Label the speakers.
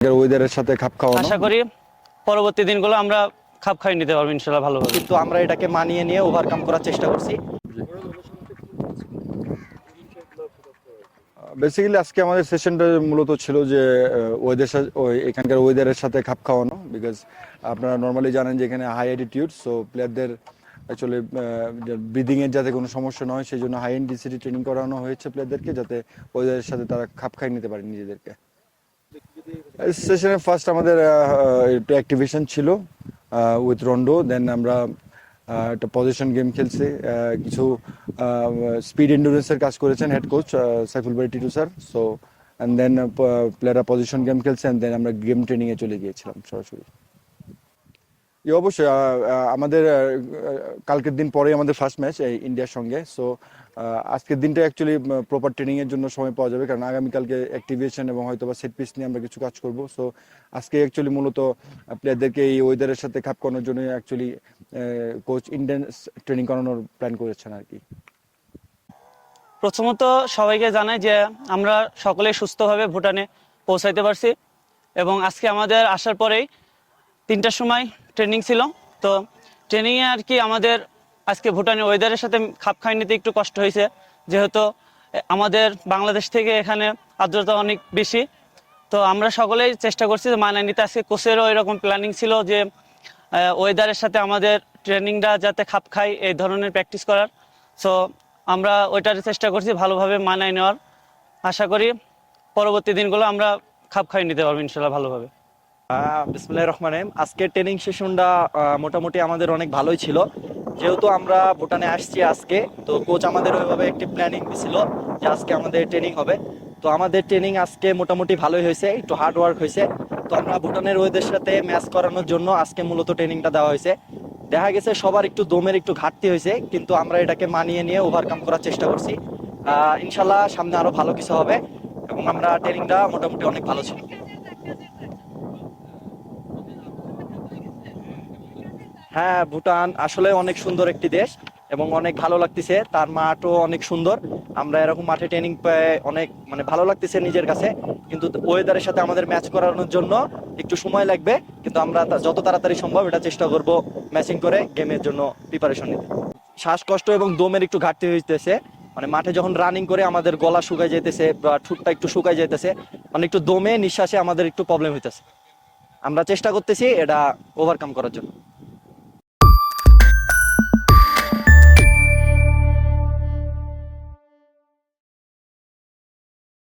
Speaker 1: ওয়েদারের সাথে খাপ খাওয়ানো।
Speaker 2: আশা করি পরবর্তী দিনগুলো আমরা খাপ খাইয়ে নিতে পারবো ইনশাল্লাহ ভালোভাবে।
Speaker 3: কিন্তু আমরা এটাকে মানিয়ে নিয়ে ওভারকাম করার চেষ্টা করছি।
Speaker 1: বেসিক্যালি আজকে আমাদের সেশনটা মূলত ছিল যে এখানকার ওয়েদারের সাথে খাপ খাওয়ানো, বিকজ আপনারা নর্মালি জানেন যে এখানে হাই অ্যাটিটিউড, সো প্লেয়ারদের অ্যাকচুয়ালি ব্রিদিংয়ের যাতে কোনো সমস্যা না হয় সেই জন্য হাই ইন্টেন্সিটি ট্রেনিং করানো হয়েছে প্লেয়ারদেরকে, যাতে ওয়েদারের সাথে তারা খাপ খাইয়ে নিতে পারে নিজেদেরকে। সেশনে ফার্স্ট আমাদের একটু অ্যাক্টিভেশন ছিল উইথ রন্ডো, দেন আমরা একটা পজিশন গেম খেলছি, কিছু স্পিড এন্ডুরেন্সের কাজ করেছেন head coach Saiful Bari Titu sir. So and then প্লেয়াররা পজিশন গেম খেলছে, অ্যান্ড দেন আমরা গেম ট্রেনিংয়ে চলে গিয়েছিলাম সরাসরি। অবশ্যই আমাদের কালকের দিন পরে আমাদের ফার্স্ট ম্যাচ ইন্ডিয়ার সঙ্গে। সো আজকের দিনটা অ্যাকচুয়ালি প্রপার ট্রেনিংয়ের জন্য সময় পাওয়া যাবে, কারণ আগামীকালকে অ্যাক্টিভেশন এবং হয়তো বা সেট পিস নিয়ে আমরা কিছু কাজ করব। সো আজকে অ্যাকচুয়ালি মূলত প্লেয়ারদেরকে এই ওয়েদারের সাথে খাপ খাওয়ানোর জন্য অ্যাকচুয়ালি কোচ ইন্ডিয়ান ট্রেনিং করানোর প্ল্যান করেছেন আর কি।
Speaker 2: প্রথমত সবাইকে জানাই যে আমরা সকলেই সুস্থভাবে ভুটানে পৌঁছাইতে পারছি, এবং আজকে আমাদের আসার পরেই 3টার সময় ট্রেনিং ছিল। তো ট্রেনিংয়ে আর কি আমাদের আজকে ভুটানের ওয়েদারের সাথে খাপ খাইয়ে নিতে একটু কষ্ট হয়েছে, যেহেতু আমাদের বাংলাদেশ থেকে এখানে আর্দ্রতা অনেক বেশি। তো আমরা সকলেই চেষ্টা করছি যে মানায় নিতে। আজকে কোচেরও এরকম প্ল্যানিং ছিল যে ওয়েদারের সাথে আমাদের ট্রেনিংটা যাতে খাপ খায় এই ধরনের প্র্যাকটিস করার। সো আমরা ওইটার চেষ্টা করছি ভালোভাবে মানায় নেওয়ার। আশা করি পরবর্তী দিনগুলো আমরা খাপ খাইয়ে নিতে পারবো ইনশাল্লাহ ভালোভাবে।
Speaker 3: বিসমিল্লাহির রহমানির রহিম। আজকের ট্রেনিং সেশনটা মোটামুটি আমাদের অনেক ভালোই ছিল। যেহেতু আমরা ভুটানে আসছি আজকে, তো কোচ আমাদের ওইভাবে একটি প্ল্যানিং দিছিল যে আজকে আমাদের ট্রেনিং হবে। তো আমাদের ট্রেনিং আজকে মোটামুটি ভালোই হয়েছে, একটু হার্ড ওয়ার্ক হয়েছে। তো আমরা ভুটানের ওয়েদারের সাথে ম্যাচ করানোর জন্য আজকে মূলত ট্রেনিংটা দেওয়া হয়েছে। দেখা গেছে সবার একটু দমের একটু ঘাটতি হয়েছে, কিন্তু আমরা এটাকে মানিয়ে নিয়ে ওভারকাম করার চেষ্টা করছি। ইনশাল্লাহ সামনে আরো ভালো কিছু হবে, এবং আমরা ট্রেনিংটা মোটামুটি অনেক ভালো ছিল। হ্যাঁ, ভুটান আসলে অনেক সুন্দর একটি দেশ এবং অনেক ভালো লাগতেছে। তার মাঠও অনেক সুন্দর। আমরা এরকম মাঠে ট্রেনিং পেয়ে অনেক ভালো লাগতেছে নিজের কাছে। কিন্তু ওয়েদারের সাথে আমাদের ম্যাচ করানোর জন্য একটু সময় লাগবে, কিন্তু আমরা যত তাড়াতাড়ি সম্ভব এটা চেষ্টা করব ম্যাচিং করে গেমের জন্য প্রিপারেশন নিতে। শ্বাসকষ্ট এবং দমের একটু ঘাটতি হইতেছে, মাঠে যখন রানিং করে আমাদের গলা শুকায় যেতেছে বা ঠোঁটটা একটু শুকায় যেতেছে, একটু দমে নিঃশ্বাসে আমাদের একটু প্রবলেম হইতেছে। আমরা চেষ্টা করতেছি এটা ওভারকাম করার জন্য।